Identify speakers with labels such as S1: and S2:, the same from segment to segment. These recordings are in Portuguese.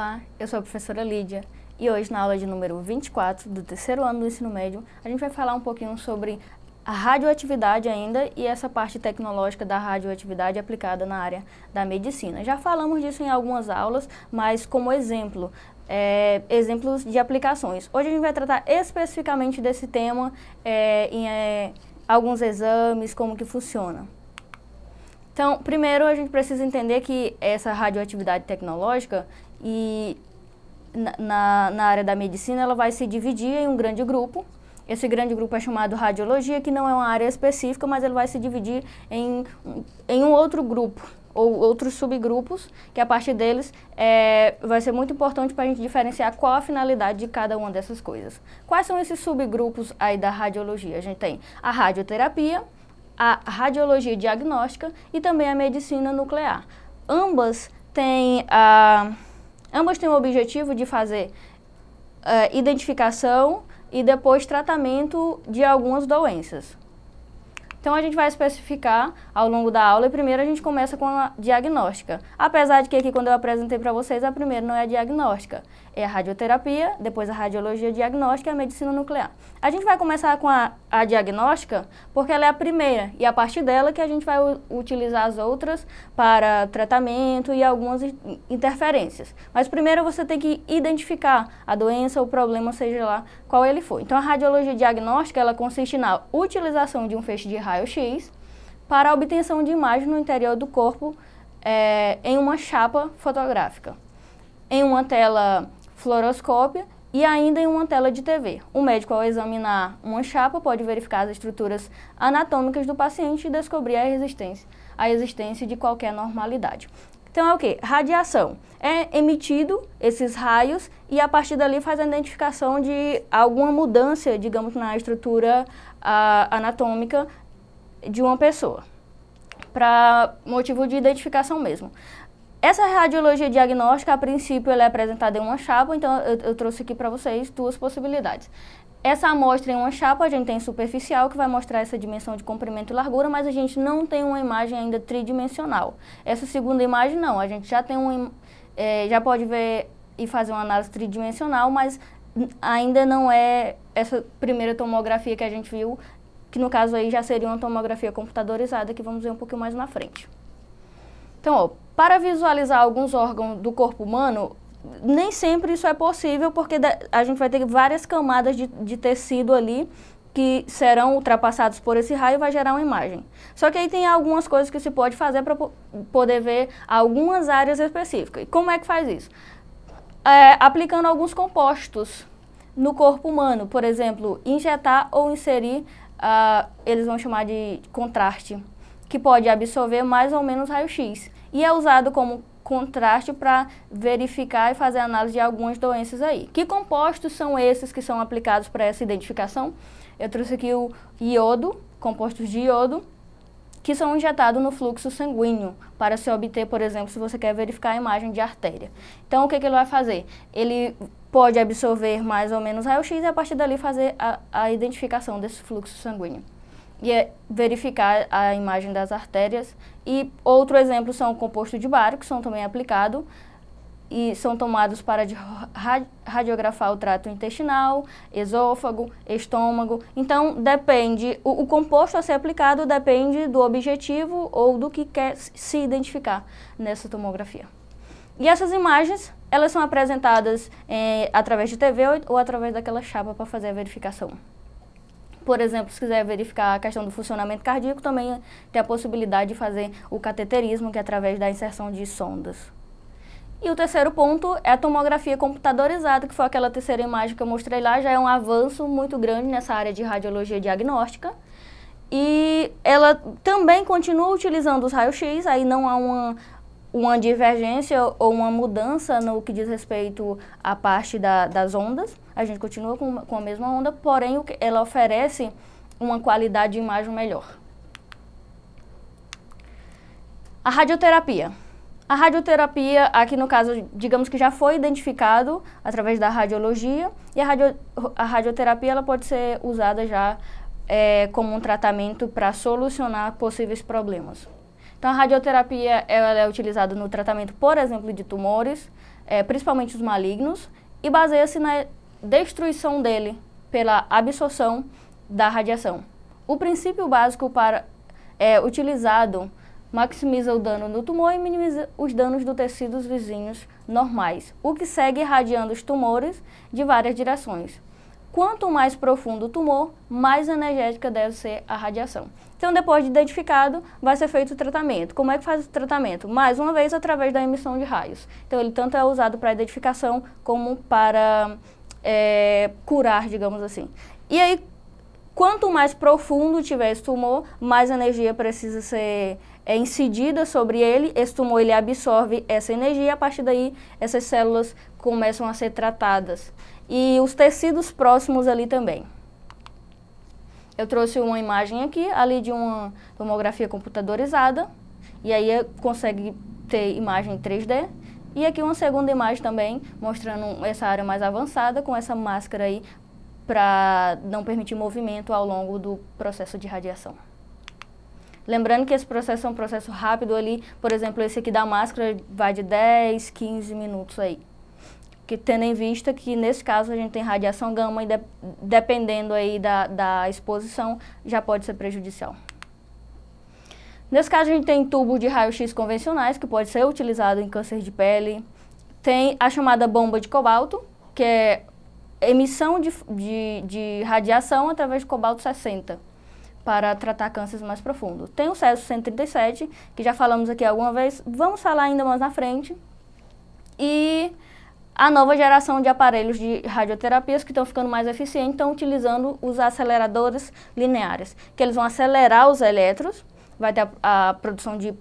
S1: Olá, eu sou a professora Lídia e hoje na aula de número 24 do terceiro ano do ensino médio a gente vai falar um pouquinho sobre a radioatividade ainda e essa parte tecnológica da radioatividade aplicada na área da medicina. Já falamos disso em algumas aulas, mas como exemplo, exemplos de aplicações. Hoje a gente vai tratar especificamente desse tema em alguns exames, como que funciona. Então, primeiro a gente precisa entender que essa radioatividade tecnológica e na área da medicina ela vai se dividir em um grande grupo. Esse grande grupo é chamado radiologia, que não é uma área específica, mas ele vai se dividir em um outro grupo, ou outros subgrupos, que a partir deles vai ser muito importante para a gente diferenciar qual a finalidade de cada uma dessas coisas. Quais são esses subgrupos aí da radiologia? A gente tem a radioterapia, a radiologia diagnóstica e também a medicina nuclear. Ambas têm o objetivo de fazer identificação e depois tratamento de algumas doenças. Então a gente vai especificar ao longo da aula e primeiro a gente começa com a diagnóstica. Apesar de que aqui quando eu apresentei para vocês, a primeira não é a diagnóstica, é a radioterapia, depois a radiologia diagnóstica e a medicina nuclear. A gente vai começar com a diagnóstica porque ela é a primeira e a partir dela que a gente vai utilizar as outras para tratamento e algumas interferências. Mas primeiro você tem que identificar a doença, o problema, seja lá qual ele for. Então a radiologia diagnóstica ela consiste na utilização de um feixe de raio-x para a obtenção de imagem no interior do corpo em uma chapa fotográfica, em uma tela fluoroscópia e ainda em uma tela de TV. O médico, ao examinar uma chapa, pode verificar as estruturas anatômicas do paciente e descobrir a existência de qualquer anormalidade. Então é o que? Radiação. É emitido esses raios e a partir dali faz a identificação de alguma mudança, digamos, na estrutura anatômica de uma pessoa, para motivo de identificação mesmo. Essa radiologia diagnóstica, a princípio, ela é apresentada em uma chapa, então eu trouxe aqui para vocês duas possibilidades. Essa amostra em uma chapa, a gente tem superficial, que vai mostrar essa dimensão de comprimento e largura, mas a gente não tem uma imagem ainda tridimensional. Essa segunda imagem, não, a gente já tem já pode ver e fazer uma análise tridimensional, mas ainda não é essa primeira tomografia que a gente viu, que no caso aí já seria uma tomografia computadorizada, que vamos ver um pouquinho mais na frente. Então, ó, para visualizar alguns órgãos do corpo humano, nem sempre isso é possível, porque a gente vai ter várias camadas de tecido ali que serão ultrapassados por esse raio e vai gerar uma imagem. Só que aí tem algumas coisas que se pode fazer para poder ver algumas áreas específicas. E como é que faz isso? Aplicando alguns compostos no corpo humano, por exemplo, injetar ou inserir, eles vão chamar de contraste, que pode absorver mais ou menos raio-x. E é usado como contraste para verificar e fazer análise de algumas doenças aí. Que compostos são esses que são aplicados para essa identificação? Eu trouxe aqui o iodo, compostos de iodo, que são injetados no fluxo sanguíneo para se obter, por exemplo, se você quer verificar a imagem de artéria. Então, o que ele vai fazer? Ele pode absorver mais ou menos raio-x e a partir dali fazer a identificação desse fluxo sanguíneo e verificar a imagem das artérias. E outro exemplo são o composto de bário, que são também aplicados e são tomados para radiografar o trato intestinal, esôfago, estômago. Então, depende, o composto a ser aplicado depende do objetivo ou do que quer se identificar nessa tomografia. E essas imagens, elas são apresentadas através de TV ou através daquela chapa para fazer a verificação. Por exemplo, se quiser verificar a questão do funcionamento cardíaco, também tem a possibilidade de fazer o cateterismo, que é através da inserção de sondas. E o terceiro ponto é a tomografia computadorizada, que foi aquela terceira imagem que eu mostrei lá, já é um avanço muito grande nessa área de radiologia diagnóstica. E ela também continua utilizando os raios-x, aí não há uma divergência ou uma mudança no que diz respeito à parte das ondas. A gente continua com a mesma onda, porém ela oferece uma qualidade de imagem melhor. A radioterapia. A radioterapia, aqui no caso, digamos que já foi identificado através da radiologia, e a radioterapia ela pode ser usada já como um tratamento para solucionar possíveis problemas. Então, a radioterapia ela é utilizada no tratamento, por exemplo, de tumores, principalmente os malignos, e baseia-se na destruição dele pela absorção da radiação. O princípio básico utilizado maximiza o dano no tumor e minimiza os danos dos tecidos vizinhos normais, o que segue irradiando os tumores de várias direções. Quanto mais profundo o tumor, mais energética deve ser a radiação. Então, depois de identificado, vai ser feito o tratamento. Como é que faz o tratamento? Mais uma vez, através da emissão de raios. Então, ele tanto é usado para identificação como para curar, digamos assim. E aí, quanto mais profundo tiver esse tumor, mais energia precisa ser incidida sobre ele. Esse tumor ele absorve essa energia e, a partir daí, essas células começam a ser tratadas. E os tecidos próximos ali também. Eu trouxe uma imagem aqui, ali de uma tomografia computadorizada, e aí consegue ter imagem 3D. E aqui uma segunda imagem também, mostrando essa área mais avançada, com essa máscara aí, para não permitir movimento ao longo do processo de radiação. Lembrando que esse processo é um processo rápido ali, por exemplo, esse aqui da máscara vai de 10, 15 minutos aí. Que tendo em vista que nesse caso a gente tem radiação gama e dependendo aí da exposição já pode ser prejudicial. Nesse caso a gente tem tubo de raio-x convencionais que pode ser utilizado em câncer de pele. Tem a chamada bomba de cobalto, que é emissão de radiação através de cobalto 60 para tratar cânceres mais profundos. Tem o Césio 137, que já falamos aqui alguma vez, vamos falar ainda mais na frente. E a nova geração de aparelhos de radioterapias que estão ficando mais eficientes, estão utilizando os aceleradores lineares, que eles vão acelerar os elétrons, vai ter a produção de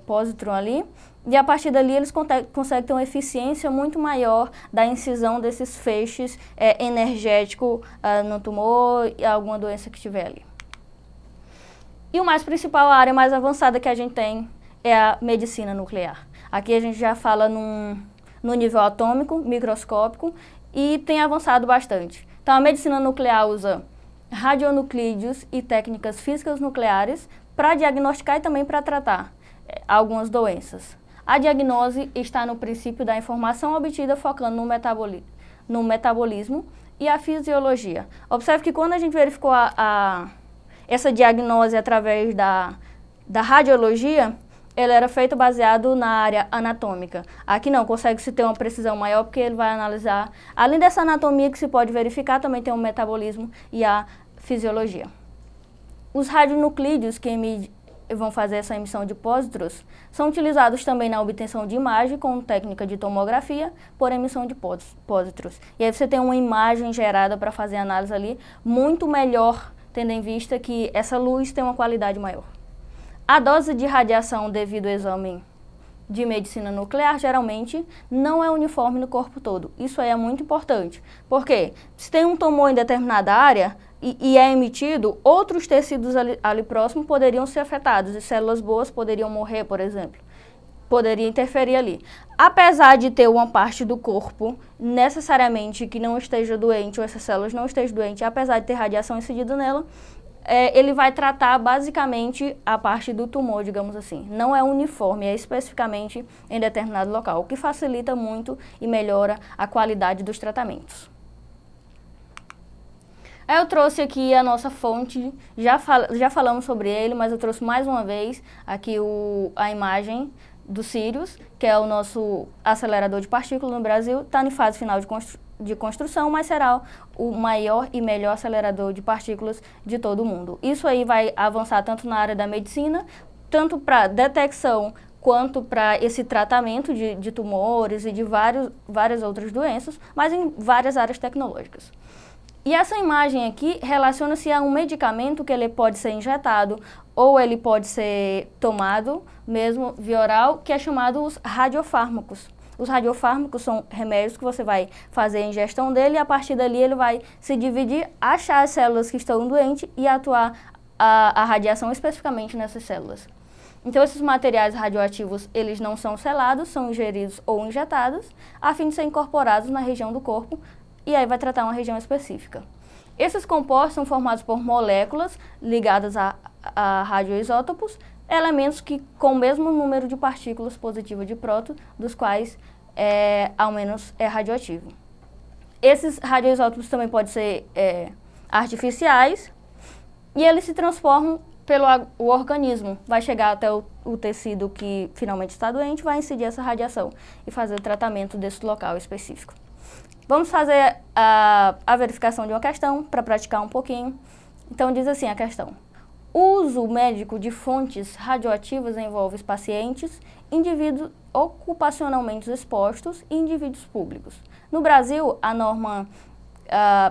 S1: pósitron ali, e a partir dali eles conseguem ter uma eficiência muito maior da incisão desses feixes energéticos no tumor e alguma doença que tiver ali. E o mais principal, a área mais avançada que a gente tem é a medicina nuclear. Aqui a gente já fala no nível atômico, microscópico, e tem avançado bastante. Então, a medicina nuclear usa radionuclídeos e técnicas físicas nucleares para diagnosticar e também para tratar algumas doenças. A diagnose está no princípio da informação obtida focando no metabolismo e a fisiologia. Observe que quando a gente verificou essa diagnose através da radiologia, ele era feito baseado na área anatômica. Aqui não, consegue-se ter uma precisão maior porque ele vai analisar, além dessa anatomia que se pode verificar, também tem o metabolismo e a fisiologia. Os radionuclídeos que vão fazer essa emissão de pósitrons são utilizados também na obtenção de imagem com técnica de tomografia por emissão de pósitrons. E aí você tem uma imagem gerada para fazer análise ali muito melhor, tendo em vista que essa luz tem uma qualidade maior. A dose de radiação devido ao exame de medicina nuclear geralmente não é uniforme no corpo todo. Isso aí é muito importante. Por quê? Se tem um tumor em determinada área e é emitido, outros tecidos ali próximo poderiam ser afetados e células boas poderiam morrer, por exemplo. Poderia interferir ali. Apesar de ter uma parte do corpo necessariamente que não esteja doente ou essas células não estejam doentes, apesar de ter radiação incidida nela, ele vai tratar basicamente a parte do tumor, digamos assim. Não é uniforme, é especificamente em determinado local, o que facilita muito e melhora a qualidade dos tratamentos. Eu trouxe aqui a nossa fonte, já falamos sobre ele, mas eu trouxe mais uma vez aqui a imagem do Sirius, que é o nosso acelerador de partículas no Brasil, está em fase final de construção, mas será o maior e melhor acelerador de partículas de todo o mundo. Isso aí vai avançar tanto na área da medicina, tanto para detecção, quanto para esse tratamento de tumores e de várias outras doenças, mas em várias áreas tecnológicas. E essa imagem aqui relaciona-se a um medicamento que ele pode ser injetado ou ele pode ser tomado mesmo via oral, que é chamado os radiofármacos. Os radiofármacos são remédios que você vai fazer a ingestão dele e a partir dali ele vai se dividir, achar as células que estão doentes e atuar a radiação especificamente nessas células. Então esses materiais radioativos, eles não são selados, são ingeridos ou injetados, a fim de ser incorporados na região do corpo e aí vai tratar uma região específica. Esses compostos são formados por moléculas ligadas a radioisótopos elementos com o mesmo número de partículas positivas de próton, dos quais ao menos é radioativo. Esses radioisótopos também podem ser artificiais e eles se transformam pelo o organismo. Vai chegar até o tecido que finalmente está doente, vai incidir essa radiação e fazer o tratamento desse local específico. Vamos fazer a verificação de uma questão para praticar um pouquinho. Então diz assim a questão: o uso médico de fontes radioativas envolve pacientes, indivíduos ocupacionalmente expostos e indivíduos públicos. No Brasil, a norma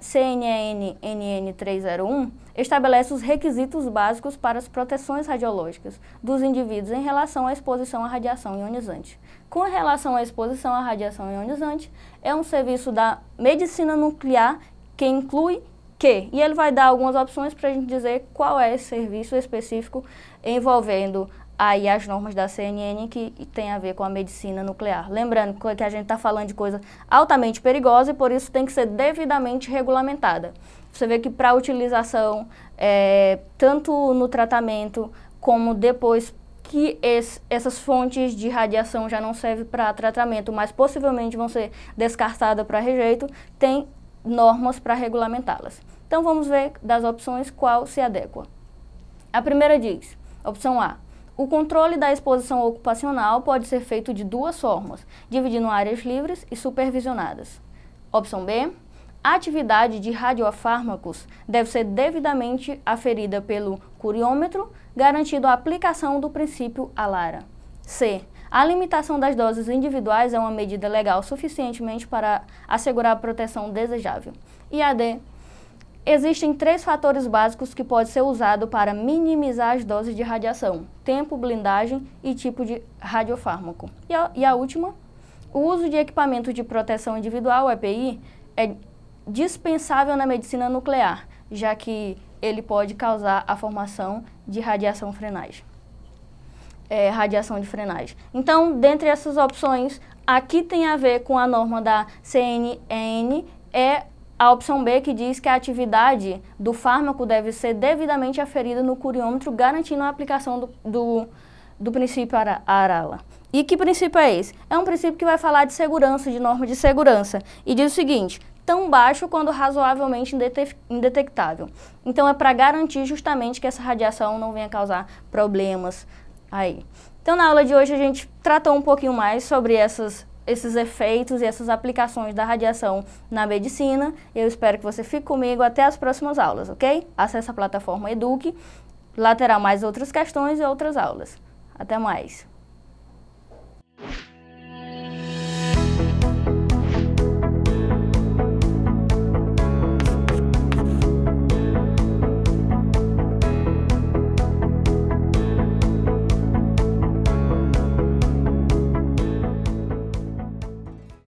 S1: CNN-NN 301 estabelece os requisitos básicos para as proteções radiológicas dos indivíduos em relação à exposição à radiação ionizante. Com relação à exposição à radiação ionizante, é um serviço da medicina nuclear que inclui e ele vai dar algumas opções para a gente dizer qual é esse serviço específico envolvendo aí as normas da CNN que tem a ver com a medicina nuclear. Lembrando que a gente está falando de coisa altamente perigosa e por isso tem que ser devidamente regulamentada. Você vê que para utilização, tanto no tratamento como depois que essas fontes de radiação já não servem para tratamento, mas possivelmente vão ser descartadas para rejeito, tem normas para regulamentá-las. Então vamos ver das opções qual se adequa. A primeira diz, opção A, o controle da exposição ocupacional pode ser feito de duas formas, dividindo áreas livres e supervisionadas. Opção B, a atividade de radiofármacos deve ser devidamente aferida pelo curiômetro, garantindo a aplicação do princípio ALARA. C, a limitação das doses individuais é uma medida legal suficientemente para assegurar a proteção desejável. E a D, existem 3 fatores básicos que podem ser usados para minimizar as doses de radiação: tempo, blindagem e tipo de radiofármaco. E a última, o uso de equipamento de proteção individual, EPI, é dispensável na medicina nuclear, já que ele pode causar a formação de radiação frenagem. Radiação de frenagem. Então, dentre essas opções, aqui tem a ver com a norma da CNN, a opção B, que diz que a atividade do fármaco deve ser devidamente aferida no curiômetro, garantindo a aplicação do princípio ARALA. E que princípio é esse? É um princípio que vai falar de segurança, de norma de segurança, e diz o seguinte: tão baixo quanto razoavelmente indetectável. Então é para garantir justamente que essa radiação não venha causar problemas aí. Então na aula de hoje a gente tratou um pouquinho mais sobre esses efeitos e essas aplicações da radiação na medicina. Eu espero que você fique comigo até as próximas aulas, ok? Acesse a plataforma Eduque, lá terá mais outras questões e outras aulas. Até mais!